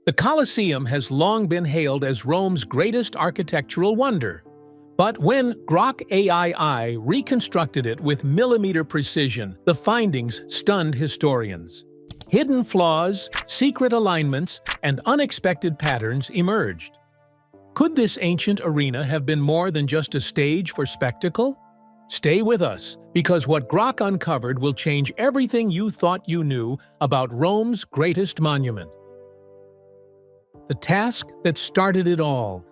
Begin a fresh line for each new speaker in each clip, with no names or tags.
The Colosseum has long been hailed as Rome's greatest architectural wonder. But when Grok AI reconstructed it with millimeter precision, the findings stunned historians. Hidden flaws, secret alignments, and unexpected patterns emerged. Could this ancient arena have been more than just a stage for spectacle? Stay with us, because what Grok uncovered will change everything you thought you knew about Rome's greatest monument. The task that started it all.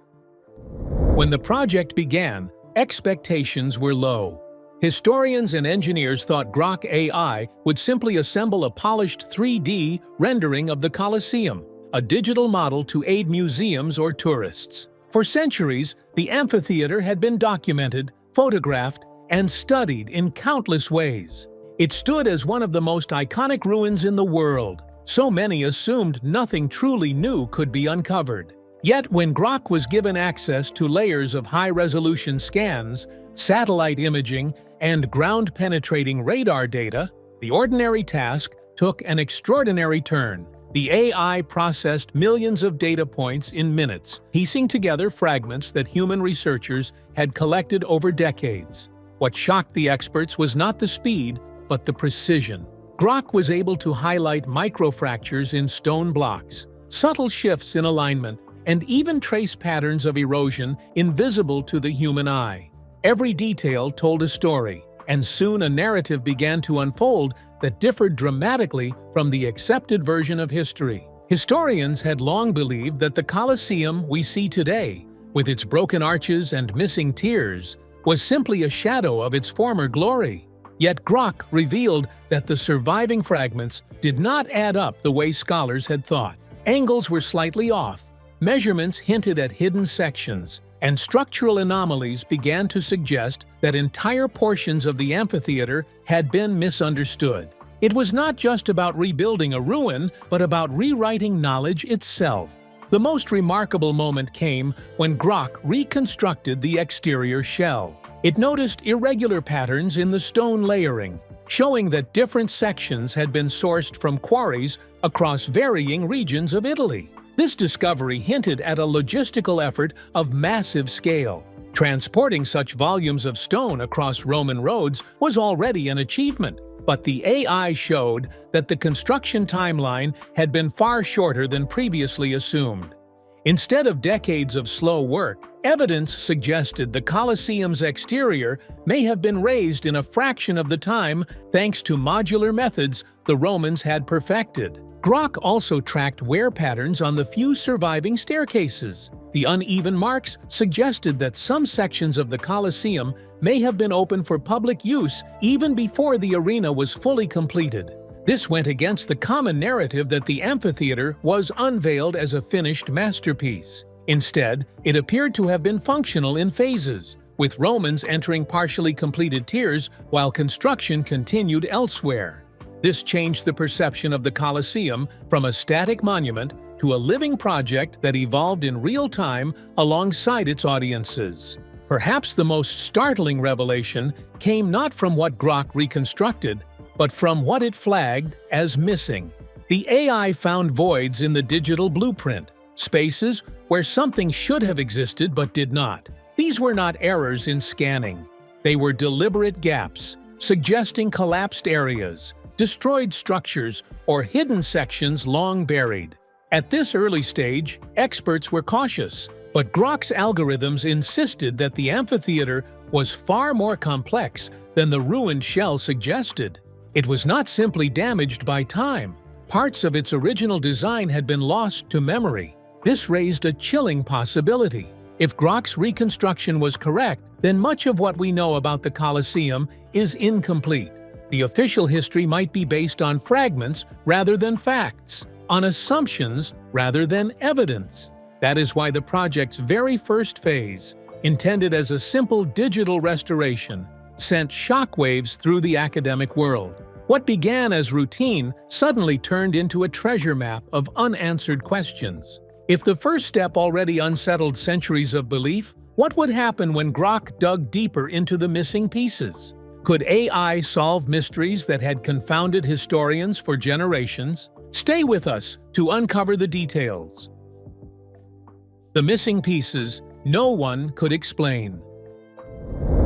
When the project began, expectations were low. Historians and engineers thought Grok AI would simply assemble a polished 3D rendering of the Colosseum, a digital model to aid museums or tourists. For centuries, the amphitheater had been documented, photographed, and studied in countless ways. It stood as one of the most iconic ruins in the world. So many assumed nothing truly new could be uncovered. Yet when Grok was given access to layers of high-resolution scans, satellite imaging, and ground-penetrating radar data, the ordinary task took an extraordinary turn. The AI processed millions of data points in minutes, piecing together fragments that human researchers had collected over decades. What shocked the experts was not the speed, but the precision. Grok was able to highlight microfractures in stone blocks, subtle shifts in alignment, and even trace patterns of erosion invisible to the human eye. Every detail told a story, and soon a narrative began to unfold that differed dramatically from the accepted version of history. Historians had long believed that the Colosseum we see today, with its broken arches and missing tiers, was simply a shadow of its former glory. Yet Grok revealed that the surviving fragments did not add up the way scholars had thought. Angles were slightly off, measurements hinted at hidden sections, and structural anomalies began to suggest that entire portions of the amphitheater had been misunderstood. It was not just about rebuilding a ruin, but about rewriting knowledge itself. The most remarkable moment came when Grok reconstructed the exterior shell. It noticed irregular patterns in the stone layering, showing that different sections had been sourced from quarries across varying regions of Italy. This discovery hinted at a logistical effort of massive scale. Transporting such volumes of stone across Roman roads was already an achievement, but the AI showed that the construction timeline had been far shorter than previously assumed. Instead of decades of slow work, evidence suggested the Colosseum's exterior may have been raised in a fraction of the time thanks to modular methods the Romans had perfected. Grok also tracked wear patterns on the few surviving staircases. The uneven marks suggested that some sections of the Colosseum may have been open for public use even before the arena was fully completed. This went against the common narrative that the amphitheater was unveiled as a finished masterpiece. Instead, it appeared to have been functional in phases, with Romans entering partially completed tiers while construction continued elsewhere. This changed the perception of the Colosseum from a static monument to a living project that evolved in real time alongside its audiences. Perhaps the most startling revelation came not from what Grok reconstructed, but from what it flagged as missing. The AI found voids in the digital blueprint, spaces where something should have existed but did not. These were not errors in scanning. They were deliberate gaps, suggesting collapsed areas, destroyed structures, or hidden sections long buried. At this early stage, experts were cautious, but Grok's algorithms insisted that the amphitheater was far more complex than the ruined shell suggested. It was not simply damaged by time. Parts of its original design had been lost to memory. This raised a chilling possibility. If Grok's reconstruction was correct, then much of what we know about the Colosseum is incomplete. The official history might be based on fragments rather than facts, on assumptions rather than evidence. That is why the project's very first phase, intended as a simple digital restoration, sent shockwaves through the academic world. What began as routine suddenly turned into a treasure map of unanswered questions. If the first step already unsettled centuries of belief, what would happen when Grok dug deeper into the missing pieces? Could AI solve mysteries that had confounded historians for generations? Stay with us to uncover the details. The missing pieces no one could explain.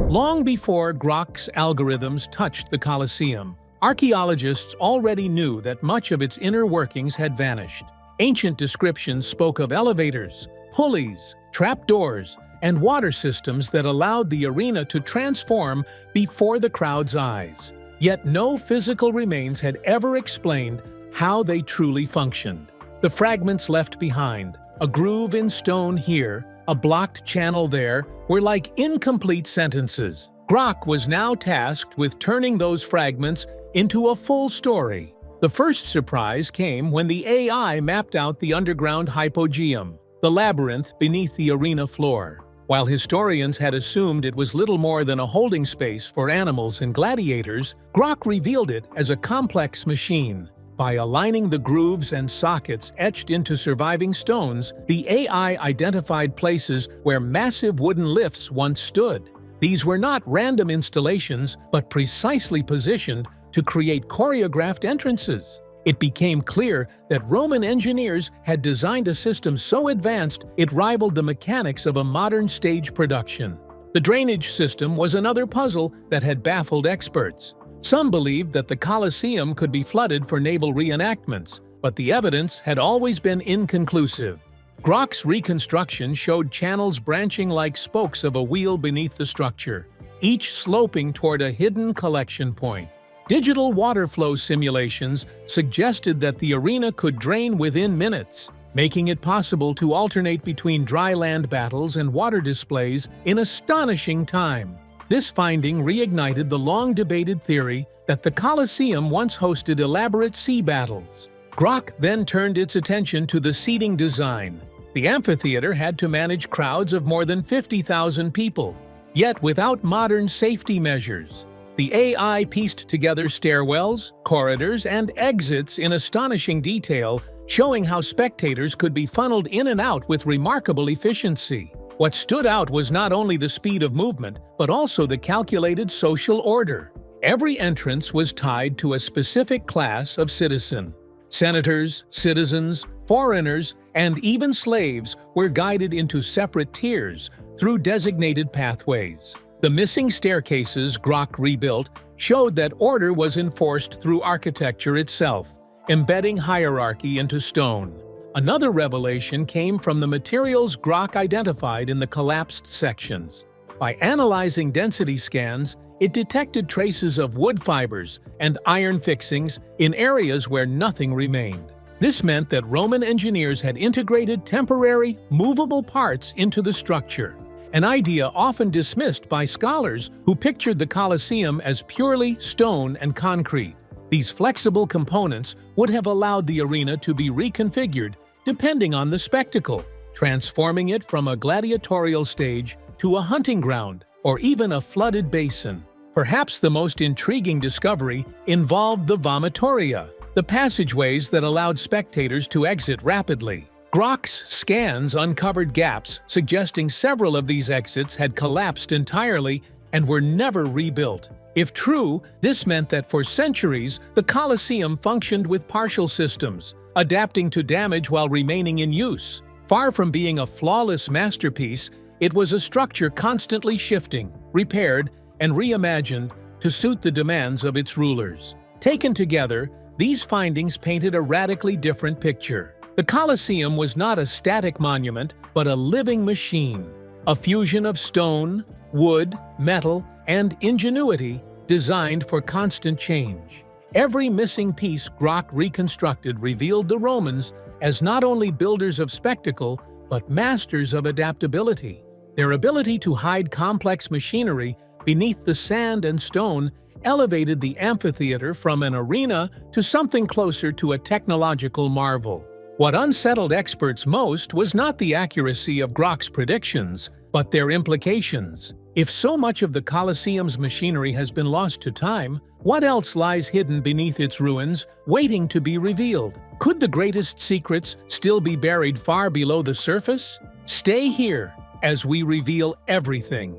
Long before Grok's algorithms touched the Colosseum, archaeologists already knew that much of its inner workings had vanished. Ancient descriptions spoke of elevators, pulleys, trapdoors, and water systems that allowed the arena to transform before the crowd's eyes. Yet no physical remains had ever explained how they truly functioned. The fragments left behind, a groove in stone here, a blocked channel there, were like incomplete sentences. Grok was now tasked with turning those fragments into a full story. The first surprise came when the AI mapped out the underground hypogeum, the labyrinth beneath the arena floor. While historians had assumed it was little more than a holding space for animals and gladiators, Grok revealed it as a complex machine. By aligning the grooves and sockets etched into surviving stones, the AI identified places where massive wooden lifts once stood. These were not random installations, but precisely positioned to create choreographed entrances. It became clear that Roman engineers had designed a system so advanced it rivaled the mechanics of a modern stage production. The drainage system was another puzzle that had baffled experts. Some believed that the Colosseum could be flooded for naval reenactments, but the evidence had always been inconclusive. Grok's reconstruction showed channels branching like spokes of a wheel beneath the structure, each sloping toward a hidden collection point. Digital water flow simulations suggested that the arena could drain within minutes, making it possible to alternate between dry land battles and water displays in astonishing time. This finding reignited the long-debated theory that the Colosseum once hosted elaborate sea battles. Grok then turned its attention to the seating design. The amphitheater had to manage crowds of more than 50,000 people, yet without modern safety measures. The AI pieced together stairwells, corridors, and exits in astonishing detail, showing how spectators could be funneled in and out with remarkable efficiency. What stood out was not only the speed of movement, but also the calculated social order. Every entrance was tied to a specific class of citizen. Senators, citizens, foreigners, and even slaves were guided into separate tiers through designated pathways. The missing staircases Grok rebuilt showed that order was enforced through architecture itself, embedding hierarchy into stone. Another revelation came from the materials Grok identified in the collapsed sections. By analyzing density scans, it detected traces of wood fibers and iron fixings in areas where nothing remained. This meant that Roman engineers had integrated temporary, movable parts into the structure, an idea often dismissed by scholars who pictured the Colosseum as purely stone and concrete. These flexible components would have allowed the arena to be reconfigured depending on the spectacle, transforming it from a gladiatorial stage to a hunting ground or even a flooded basin. Perhaps the most intriguing discovery involved the vomitoria, the passageways that allowed spectators to exit rapidly. Grok's scans uncovered gaps suggesting several of these exits had collapsed entirely and were never rebuilt. If true, this meant that for centuries the Colosseum functioned with partial systems, adapting to damage while remaining in use. Far from being a flawless masterpiece, it was a structure constantly shifting, repaired, and reimagined to suit the demands of its rulers. Taken together, these findings painted a radically different picture. The Colosseum was not a static monument, but a living machine, a fusion of stone, wood, metal, and ingenuity designed for constant change. Every missing piece Grok reconstructed revealed the Romans as not only builders of spectacle, but masters of adaptability. Their ability to hide complex machinery beneath the sand and stone elevated the amphitheater from an arena to something closer to a technological marvel. What unsettled experts most was not the accuracy of Grok's predictions, but their implications. If so much of the Colosseum's machinery has been lost to time, what else lies hidden beneath its ruins, waiting to be revealed? Could the greatest secrets still be buried far below the surface? Stay here as we reveal everything.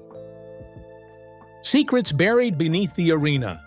Secrets buried beneath the arena.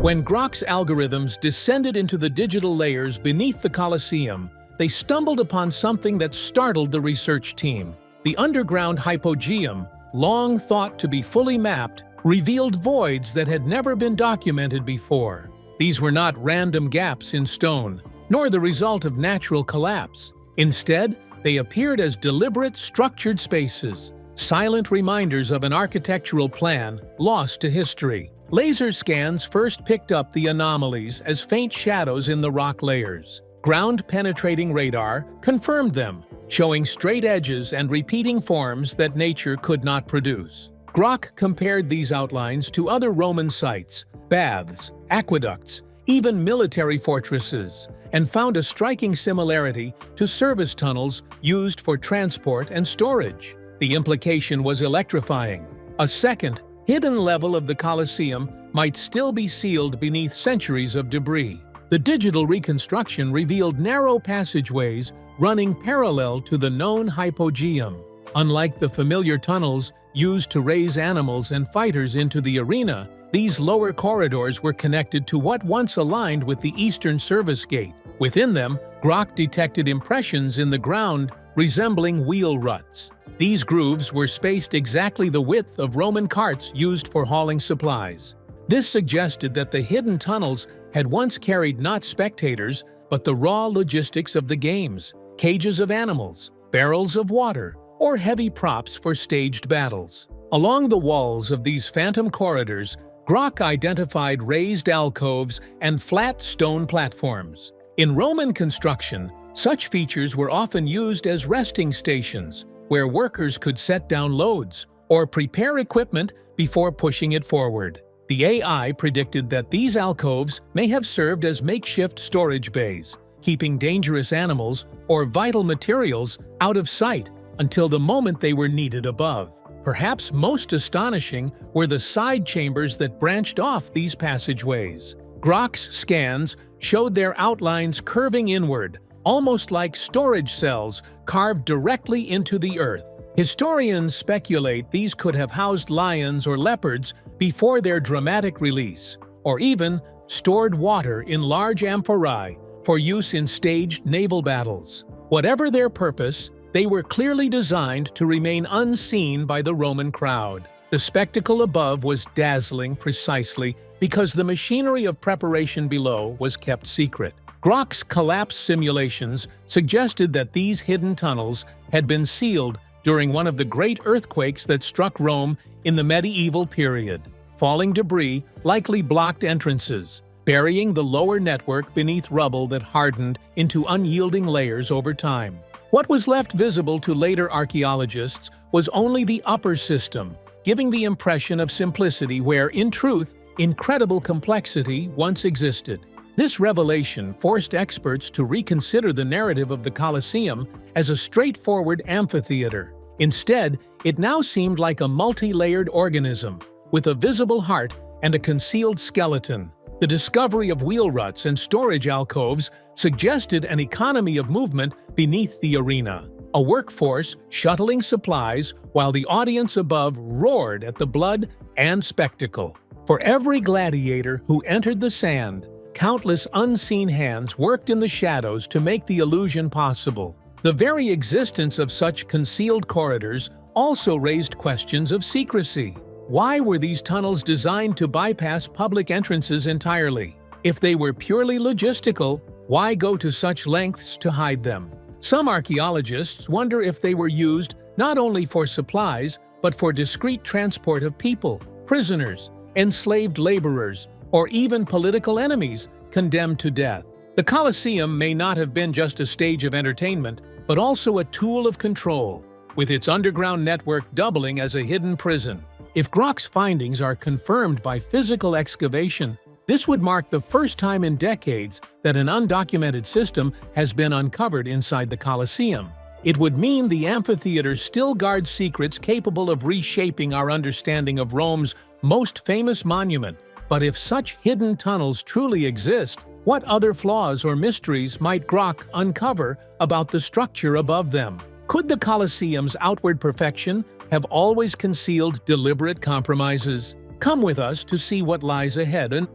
When Grok's algorithms descended into the digital layers beneath the Colosseum, they stumbled upon something that startled the research team. The underground hypogeum, long thought to be fully mapped, revealed voids that had never been documented before. These were not random gaps in stone, nor the result of natural collapse. Instead, they appeared as deliberate, structured spaces, silent reminders of an architectural plan lost to history. Laser scans first picked up the anomalies as faint shadows in the rock layers. Ground-penetrating radar confirmed them, showing straight edges and repeating forms that nature could not produce. Grok compared these outlines to other Roman sites, baths, aqueducts, even military fortresses, and found a striking similarity to service tunnels used for transport and storage. The implication was electrifying. A second, hidden level of the Colosseum might still be sealed beneath centuries of debris. The digital reconstruction revealed narrow passageways running parallel to the known hypogeum. Unlike the familiar tunnels used to raise animals and fighters into the arena, these lower corridors were connected to what once aligned with the eastern service gate. Within them, Grok detected impressions in the ground resembling wheel ruts. These grooves were spaced exactly the width of Roman carts used for hauling supplies. This suggested that the hidden tunnels had once carried not spectators, but the raw logistics of the games: cages of animals, barrels of water, or heavy props for staged battles. Along the walls of these phantom corridors, Grok identified raised alcoves and flat stone platforms. In Roman construction, such features were often used as resting stations, where workers could set down loads or prepare equipment before pushing it forward. The AI predicted that these alcoves may have served as makeshift storage bays, keeping dangerous animals or vital materials out of sight until the moment they were needed above. Perhaps most astonishing were the side chambers that branched off these passageways. Grok's scans showed their outlines curving inward, almost like storage cells carved directly into the earth. Historians speculate these could have housed lions or leopards before their dramatic release, or even stored water in large amphorae for use in staged naval battles. Whatever their purpose, they were clearly designed to remain unseen by the Roman crowd. The spectacle above was dazzling precisely because the machinery of preparation below was kept secret. Grok's collapse simulations suggested that these hidden tunnels had been sealed during one of the great earthquakes that struck Rome in the medieval period. Falling debris likely blocked entrances, burying the lower network beneath rubble that hardened into unyielding layers over time. What was left visible to later archaeologists was only the upper system, giving the impression of simplicity where, in truth, incredible complexity once existed. This revelation forced experts to reconsider the narrative of the Colosseum as a straightforward amphitheater. Instead, it now seemed like a multi-layered organism, with a visible heart and a concealed skeleton. The discovery of wheel ruts and storage alcoves suggested an economy of movement beneath the arena, a workforce shuttling supplies while the audience above roared at the blood and spectacle. For every gladiator who entered the sand, countless unseen hands worked in the shadows to make the illusion possible. The very existence of such concealed corridors also raised questions of secrecy. Why were these tunnels designed to bypass public entrances entirely? If they were purely logistical, why go to such lengths to hide them? Some archaeologists wonder if they were used not only for supplies, but for discreet transport of people, prisoners, enslaved laborers, or even political enemies condemned to death. The Colosseum may not have been just a stage of entertainment, but also a tool of control, with its underground network doubling as a hidden prison. If Grok's findings are confirmed by physical excavation, this would mark the first time in decades that an undocumented system has been uncovered inside the Colosseum. It would mean the amphitheater still guards secrets capable of reshaping our understanding of Rome's most famous monument. But if such hidden tunnels truly exist, what other flaws or mysteries might Grok uncover about the structure above them? Could the Colosseum's outward perfection have always concealed deliberate compromises? Come with us to see what lies ahead.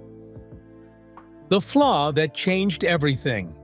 the flaw that changed everything.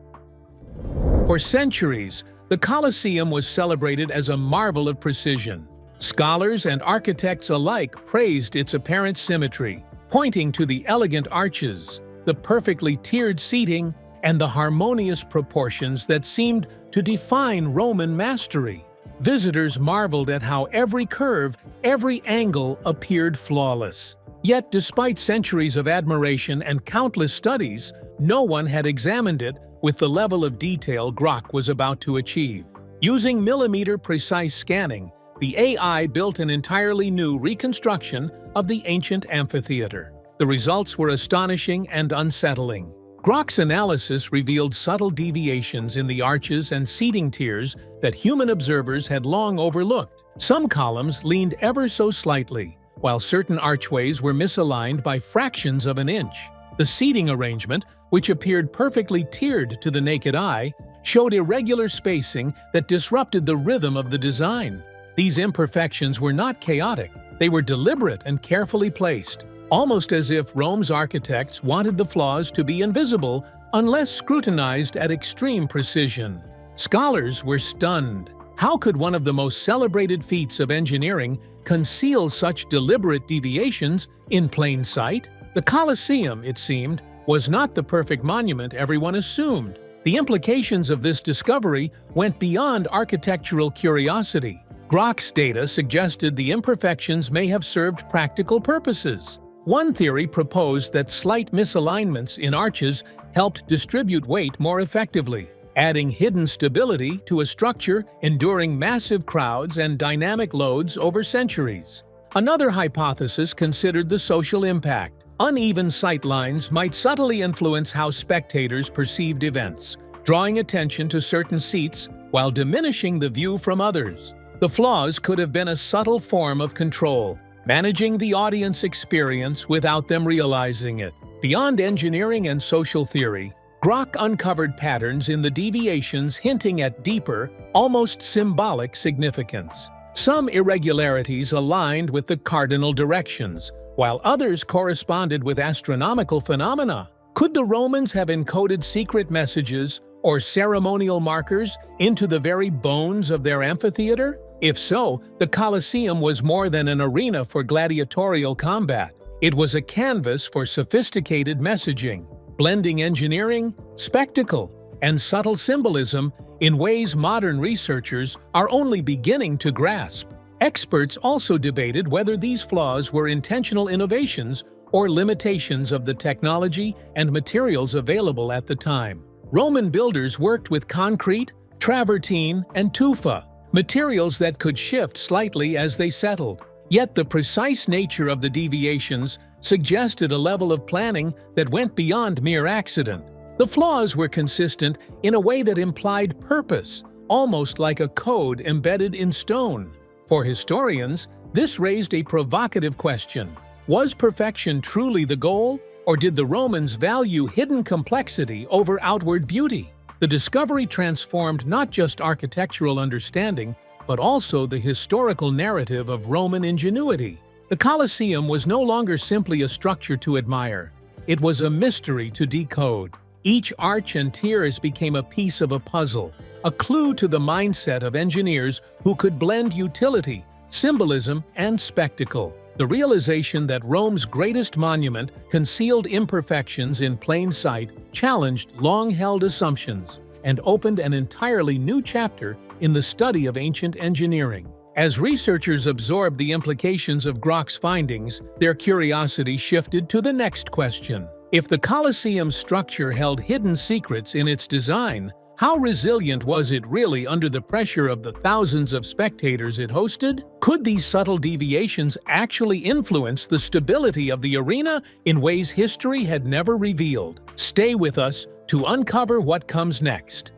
For centuries, the Colosseum was celebrated as a marvel of precision. Scholars and architects alike praised its apparent symmetry, pointing to the elegant arches, the perfectly tiered seating, and the harmonious proportions that seemed to define Roman mastery. Visitors marveled at how every curve, every angle appeared flawless. Yet, despite centuries of admiration and countless studies, no one had examined it with the level of detail Grok was about to achieve. Using millimeter-precise scanning, the AI built an entirely new reconstruction of the ancient amphitheater. The results were astonishing and unsettling. Grok's analysis revealed subtle deviations in the arches and seating tiers that human observers had long overlooked. Some columns leaned ever so slightly, while certain archways were misaligned by fractions of an inch. The seating arrangement, which appeared perfectly tiered to the naked eye, showed irregular spacing that disrupted the rhythm of the design. These imperfections were not chaotic, they were deliberate and carefully placed, almost as if Rome's architects wanted the flaws to be invisible unless scrutinized at extreme precision. Scholars were stunned. How could one of the most celebrated feats of engineering conceal such deliberate deviations in plain sight? The Colosseum, it seemed, was not the perfect monument everyone assumed. The implications of this discovery went beyond architectural curiosity. Grok's data suggested the imperfections may have served practical purposes. One theory proposed that slight misalignments in arches helped distribute weight more effectively, adding hidden stability to a structure enduring massive crowds and dynamic loads over centuries. Another hypothesis considered the social impact. Uneven sight lines might subtly influence how spectators perceived events, drawing attention to certain seats while diminishing the view from others. The flaws could have been a subtle form of control, managing the audience experience without them realizing it. Beyond engineering and social theory, Grok uncovered patterns in the deviations hinting at deeper, almost symbolic significance. Some irregularities aligned with the cardinal directions, while others corresponded with astronomical phenomena. Could the Romans have encoded secret messages or ceremonial markers into the very bones of their amphitheater? If so, the Colosseum was more than an arena for gladiatorial combat. It was a canvas for sophisticated messaging, blending engineering, spectacle, and subtle symbolism in ways modern researchers are only beginning to grasp. Experts also debated whether these flaws were intentional innovations or limitations of the technology and materials available at the time. Roman builders worked with concrete, travertine, and tufa, materials that could shift slightly as they settled. Yet the precise nature of the deviations suggested a level of planning that went beyond mere accident. The flaws were consistent in a way that implied purpose, almost like a code embedded in stone. For historians, this raised a provocative question. Was perfection truly the goal, or did the Romans value hidden complexity over outward beauty? The discovery transformed not just architectural understanding, but also the historical narrative of Roman ingenuity. The Colosseum was no longer simply a structure to admire. It was a mystery to decode. Each arch and tiers became a piece of a puzzle, a clue to the mindset of engineers who could blend utility, symbolism, and spectacle. The realization that Rome's greatest monument concealed imperfections in plain sight challenged long-held assumptions and opened an entirely new chapter in the study of ancient engineering. As researchers absorbed the implications of Grok's findings, their curiosity shifted to the next question. If the Colosseum's structure held hidden secrets in its design, how resilient was it really under the pressure of the thousands of spectators it hosted? Could these subtle deviations actually influence the stability of the arena in ways history had never revealed? Stay with us to uncover what comes next.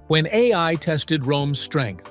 When AI tested Rome's strength.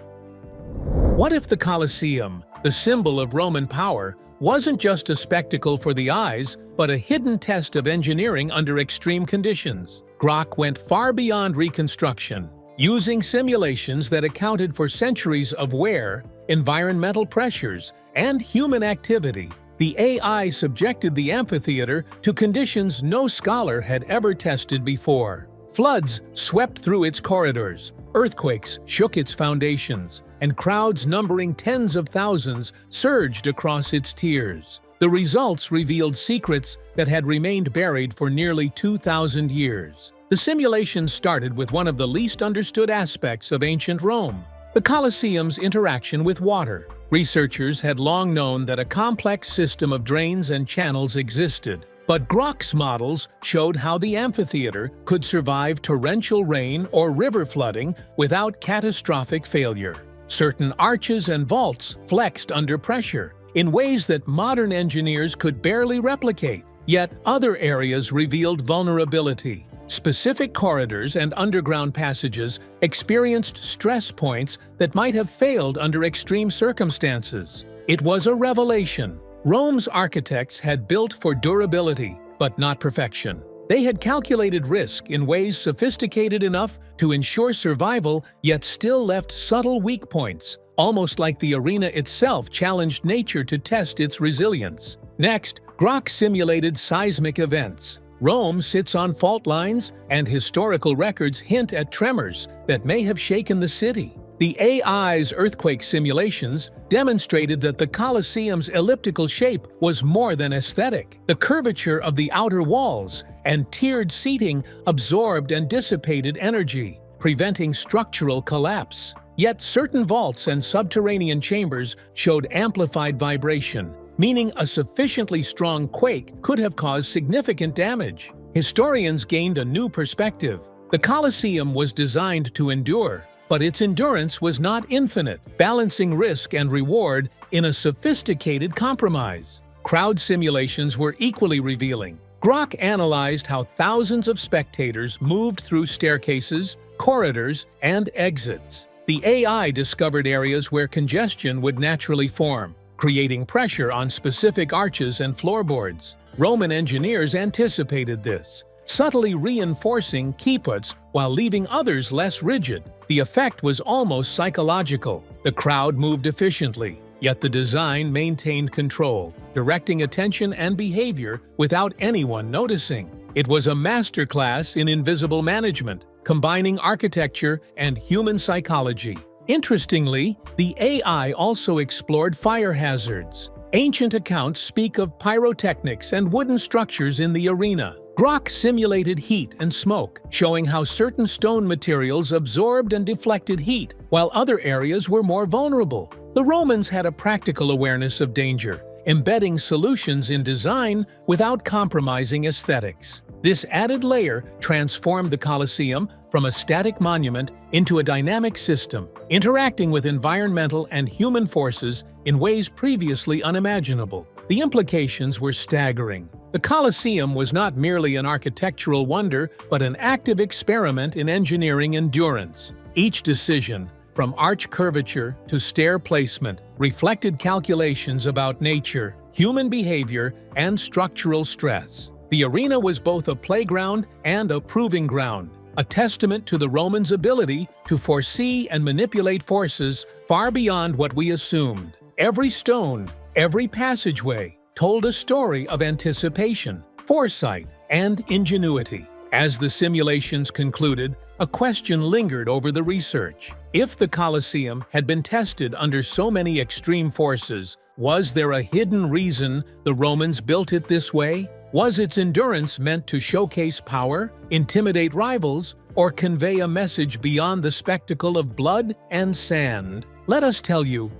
What if the Colosseum, the symbol of Roman power, wasn't just a spectacle for the eyes, but a hidden test of engineering under extreme conditions? Grok went far beyond reconstruction. Using simulations that accounted for centuries of wear, environmental pressures, and human activity, The AI subjected the amphitheater to conditions no scholar had ever tested before. Floods swept through its corridors, earthquakes shook its foundations, and crowds numbering tens of thousands surged across its tiers. The results revealed secrets that had remained buried for nearly 2,000 years. The simulation started with one of the least understood aspects of ancient Rome: the Colosseum's interaction with water. Researchers had long known that a complex system of drains and channels existed, but Grok's models showed how the amphitheater could survive torrential rain or river flooding without catastrophic failure. Certain arches and vaults flexed under pressure in ways that modern engineers could barely replicate. Yet other areas revealed vulnerability. Specific corridors and underground passages experienced stress points that might have failed under extreme circumstances. It was a revelation. Rome's architects had built for durability, but not perfection. They had calculated risk in ways sophisticated enough to ensure survival, yet still left subtle weak points, almost like the arena itself challenged nature to test its resilience. Next, Grok simulated seismic events. Rome sits on fault lines, and historical records hint at tremors that may have shaken the city. The AI's earthquake simulations demonstrated that the Colosseum's elliptical shape was more than aesthetic. The curvature of the outer walls and tiered seating absorbed and dissipated energy, preventing structural collapse. Yet certain vaults and subterranean chambers showed amplified vibration, meaning a sufficiently strong quake could have caused significant damage. Historians gained a new perspective. The Colosseum was designed to endure, but its endurance was not infinite, balancing risk and reward in a sophisticated compromise. Crowd simulations were equally revealing. Grok analyzed how thousands of spectators moved through staircases, corridors, and exits. The AI discovered areas where congestion would naturally form, creating pressure on specific arches and floorboards. Roman engineers anticipated this, subtly reinforcing keyputs while leaving others less rigid. The effect was almost psychological. The crowd moved efficiently, yet the design maintained control, directing attention and behavior without anyone noticing. It was a masterclass in invisible management, combining architecture and human psychology. Interestingly, the AI also explored fire hazards. Ancient accounts speak of pyrotechnics and wooden structures in the arena. Grok simulated heat and smoke, showing how certain stone materials absorbed and deflected heat, while other areas were more vulnerable. The Romans had a practical awareness of danger, embedding solutions in design without compromising aesthetics. This added layer transformed the Colosseum from a static monument into a dynamic system, interacting with environmental and human forces in ways previously unimaginable. The implications were staggering. The Colosseum was not merely an architectural wonder, but an active experiment in engineering endurance. Each decision, from arch curvature to stair placement, reflected calculations about nature, human behavior, and structural stress. The arena was both a playground and a proving ground, a testament to the Romans' ability to foresee and manipulate forces far beyond what we assumed. Every stone, every passageway, told a story of anticipation, foresight, and ingenuity. As the simulations concluded, a question lingered over the research. If the Colosseum had been tested under so many extreme forces, was there a hidden reason the Romans built it this way? Was its endurance meant to showcase power, intimidate rivals, or convey a message beyond the spectacle of blood and sand? Let us tell you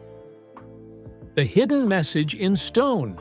the hidden message in stone.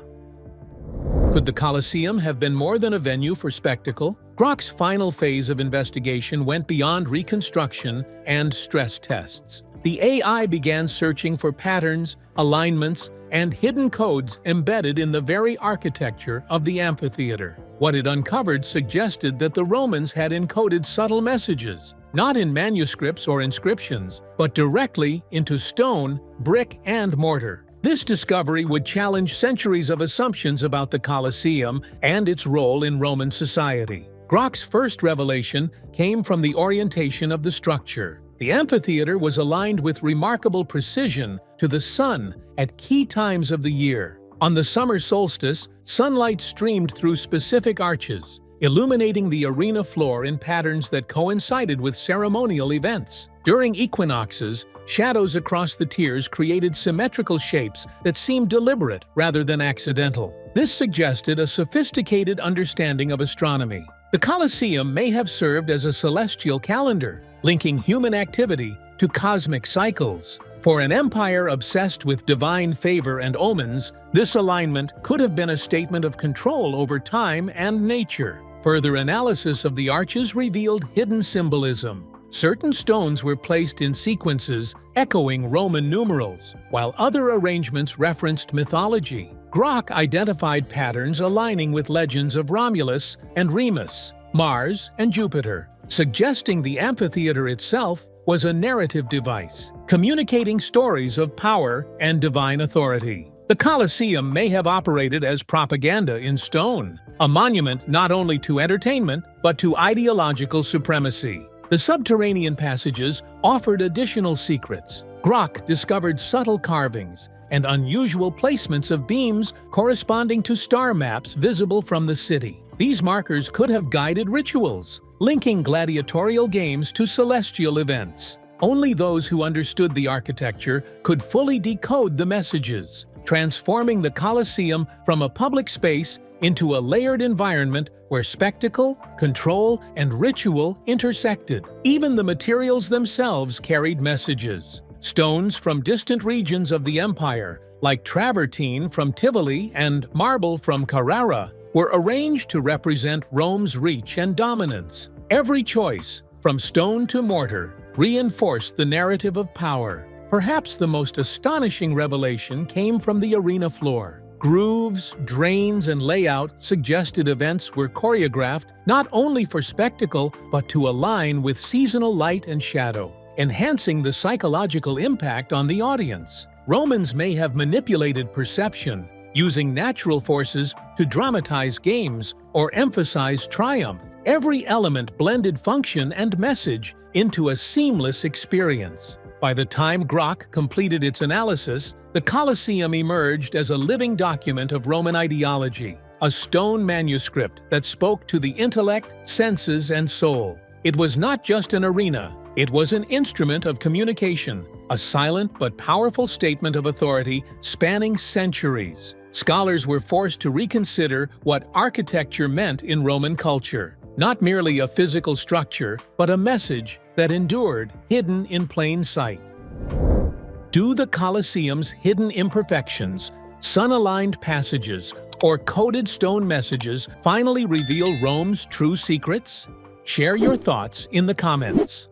Could the Colosseum have been more than a venue for spectacle? Grok's final phase of investigation went beyond reconstruction and stress tests. The AI began searching for patterns, alignments, and hidden codes embedded in the very architecture of the amphitheater. What it uncovered suggested that the Romans had encoded subtle messages, not in manuscripts or inscriptions, but directly into stone, brick, and mortar. This discovery would challenge centuries of assumptions about the Colosseum and its role in Roman society. Grok's first revelation came from the orientation of the structure. The amphitheater was aligned with remarkable precision to the sun at key times of the year, On the summer solstice, sunlight streamed through specific arches, illuminating the arena floor in patterns that coincided with ceremonial events. During equinoxes, shadows across the tiers created symmetrical shapes that seemed deliberate rather than accidental. This suggested a sophisticated understanding of astronomy. The Colosseum may have served as a celestial calendar, linking human activity to cosmic cycles. For an empire obsessed with divine favor and omens, this alignment could have been a statement of control over time and nature. Further analysis of the arches revealed hidden symbolism. Certain stones were placed in sequences echoing Roman numerals, while other arrangements referenced mythology. Grok identified patterns aligning with legends of Romulus and Remus, Mars and Jupiter, suggesting the amphitheater itself was a narrative device, communicating stories of power and divine authority. The Colosseum may have operated as propaganda in stone, a monument not only to entertainment but to ideological supremacy. The subterranean passages offered additional secrets. Grok discovered subtle carvings and unusual placements of beams corresponding to star maps visible from the city. These markers could have guided rituals, linking gladiatorial games to celestial events. Only those who understood the architecture could fully decode the messages, transforming the Colosseum from a public space into a layered environment where spectacle, control, and ritual intersected. Even the materials themselves carried messages. Stones from distant regions of the empire, like travertine from Tivoli and marble from Carrara, were arranged to represent Rome's reach and dominance. Every choice, from stone to mortar, reinforced the narrative of power. Perhaps the most astonishing revelation came from the arena floor. Grooves, drains, and layout suggested events were choreographed not only for spectacle but to align with seasonal light and shadow, enhancing the psychological impact on the audience. Romans may have manipulated perception, using natural forces to dramatize games or emphasize triumph. Every element blended function and message into a seamless experience. By the time Grok completed its analysis, the Colosseum emerged as a living document of Roman ideology, a stone manuscript that spoke to the intellect, senses, and soul. It was not just an arena, it was an instrument of communication, a silent but powerful statement of authority spanning centuries. Scholars were forced to reconsider what architecture meant in Roman culture. Not merely a physical structure, but a message that endured, hidden in plain sight. Do the Colosseum's hidden imperfections, sun-aligned passages, or coded stone messages finally reveal Rome's true secrets? Share your thoughts in the comments.